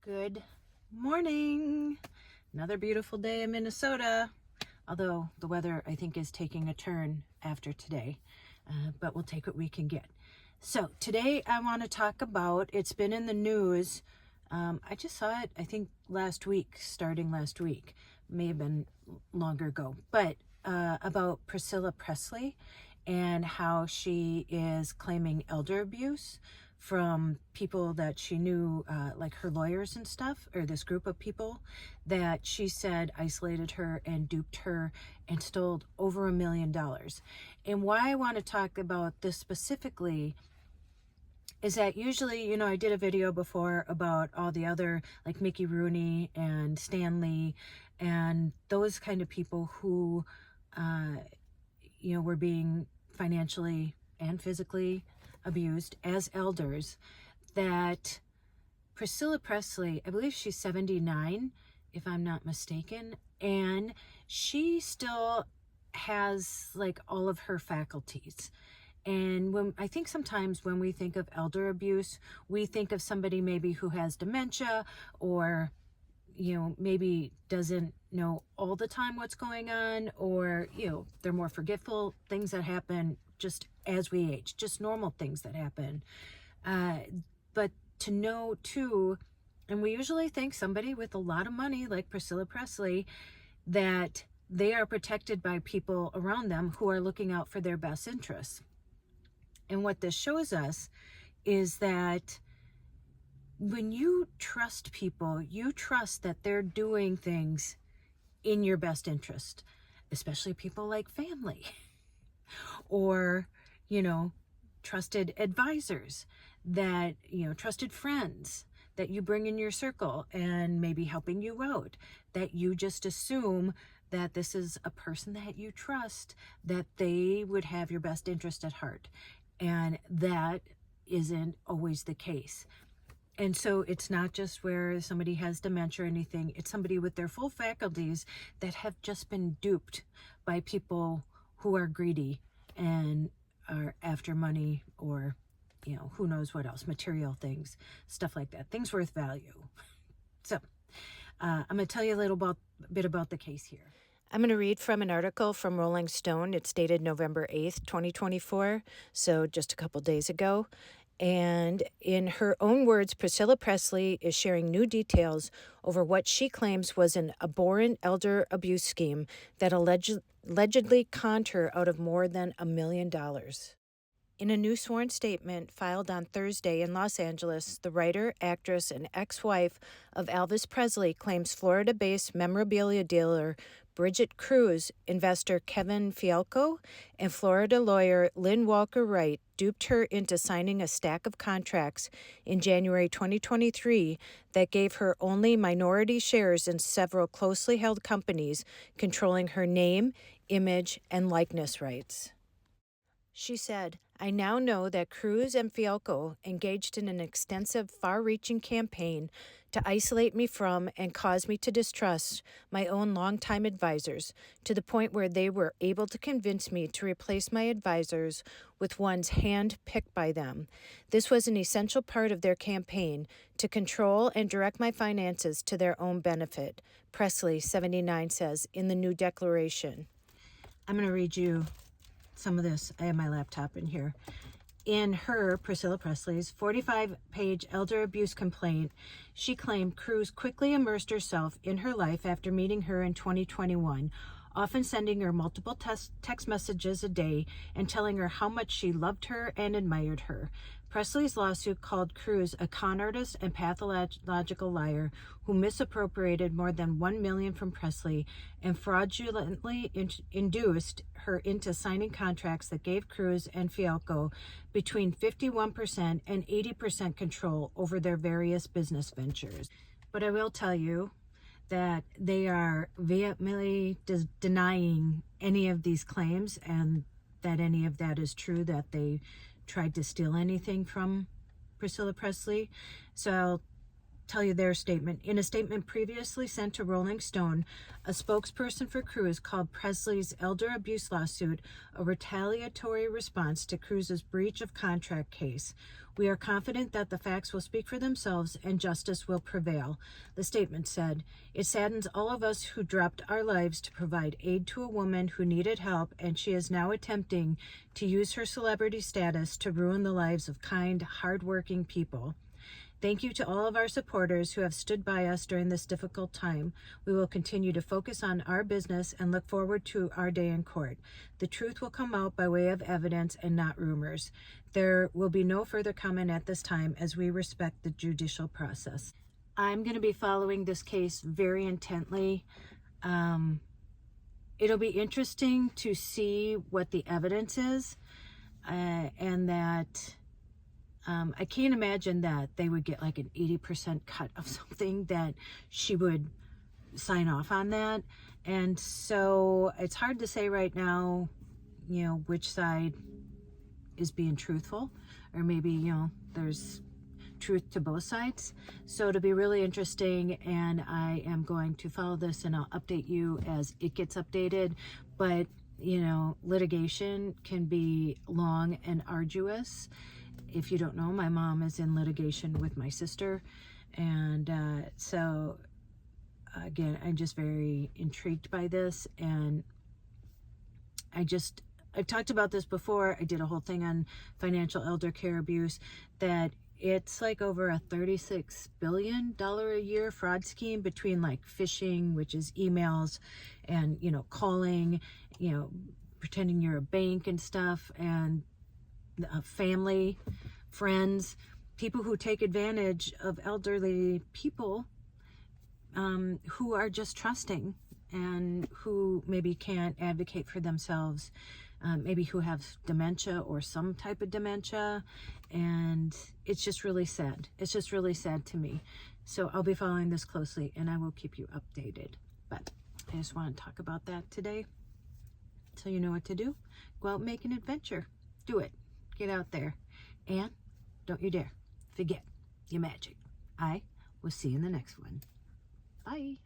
Good morning. Another beautiful day in Minnesota, although the weather I think is taking a turn after today, but we'll take what we can get. So today I want to talk about, it's been in the news, I just saw it I think starting last week, may have been longer ago, but about Priscilla Presley and how she is claiming elder abuse from people that she knew, like her lawyers and stuff, or this group of people that she said isolated her and duped her and stole over $1 million. And why I want to talk about this specifically is that usually, I did a video before about all the other, like Mickey Rooney and Stan Lee and those kind of people who, were being financially and physically abused as elders, that Priscilla Presley, I believe she's 79, if I'm not mistaken, and she still has like all of her faculties. And I think sometimes when we think of elder abuse, we think of somebody maybe who has dementia or, maybe doesn't know all the time what's going on, or, they're more forgetful, things that happen just as we age, just normal things that happen. But to know too, and we usually think somebody with a lot of money like Priscilla Presley, that they are protected by people around them who are looking out for their best interests. And what this shows us is that when you trust people, you trust that they're doing things in your best interest, especially people like family or, trusted advisors that, trusted friends that you bring in your circle and maybe helping you out, that you just assume that this is a person that you trust, that they would have your best interest at heart. And that isn't always the case. And so it's not just where somebody has dementia or anything, it's somebody with their full faculties that have just been duped by people who are greedy and are after money or, who knows what else, material things, stuff like that, things worth value. So I'm going to tell you a bit about the case here. I'm going to read from an article from Rolling Stone. It's dated November 8th, 2024, so just a couple days ago. And in her own words, Priscilla Presley is sharing new details over what she claims was an abhorrent elder abuse scheme that allegedly conned her out of more than $1 million. In a new sworn statement filed on Thursday in Los Angeles, the writer, actress, and ex-wife of Elvis Presley claims Florida-based memorabilia dealer Bridget Cruz, investor Kevin Fialco, and Florida lawyer Lynn Walker Wright duped her into signing a stack of contracts in January 2023 that gave her only minority shares in several closely held companies controlling her name, image, and likeness rights. She said, "I now know that Cruz and Fialco engaged in an extensive, far-reaching campaign to isolate me from and cause me to distrust my own longtime advisors, to the point where they were able to convince me to replace my advisors with ones hand-picked by them. This was an essential part of their campaign to control and direct my finances to their own benefit," Presley, 79, says in the new declaration. I'm going to read you some of this. I have my laptop in here. In her, Priscilla Presley's 45-page elder abuse complaint, she claimed Cruz quickly immersed herself in her life after meeting her in 2021, often sending her multiple text messages a day and telling her how much she loved her and admired her. Presley's lawsuit called Cruz a con artist and pathological liar who misappropriated more than $1 million from Presley and fraudulently induced her into signing contracts that gave Cruz and Fialco between 51% and 80% control over their various business ventures. But I will tell you that they are vehemently denying any of these claims and that any of that is true, that they tried to steal anything from Priscilla Presley. So tell you their statement. In a statement previously sent to Rolling Stone, a spokesperson for Cruise called Presley's elder abuse lawsuit a retaliatory response to Cruise's breach of contract case. We are confident that the facts will speak for themselves and justice will prevail, the statement said. It saddens all of us who dropped our lives to provide aid to a woman who needed help, and she is now attempting to use her celebrity status to ruin the lives of kind, hardworking people. Thank you to all of our supporters who have stood by us during this difficult time. We will continue to focus on our business and look forward to our day in court. The truth will come out by way of evidence and not rumors. There will be no further comment at this time as we respect the judicial process. I'm going to be following this case very intently. It'll be interesting to see what the evidence is, and that I can't imagine that they would get like an 80% cut of something, that she would sign off on that. And so it's hard to say right now, which side is being truthful, or maybe, there's truth to both sides. So it'll be really interesting, and I am going to follow this and I'll update you as it gets updated. But, litigation can be long and arduous. If you don't know, my mom is in litigation with my sister, and so again, I'm just very intrigued by this. And I've talked about this before. I did a whole thing on financial elder care abuse, that it's like over a $36 billion a year fraud scheme between like phishing, which is emails, and calling, pretending you're a bank and stuff, and family, friends, people who take advantage of elderly people who are just trusting, and who maybe can't advocate for themselves, maybe who have dementia or some type of dementia. And it's just really sad. It's just really sad to me. So I'll be following this closely, and I will keep you updated. But I just want to talk about that today, so you know what to do. Go out and make an adventure. Do it. Get out there, and don't you dare forget your magic. I will see you in the next one. Bye.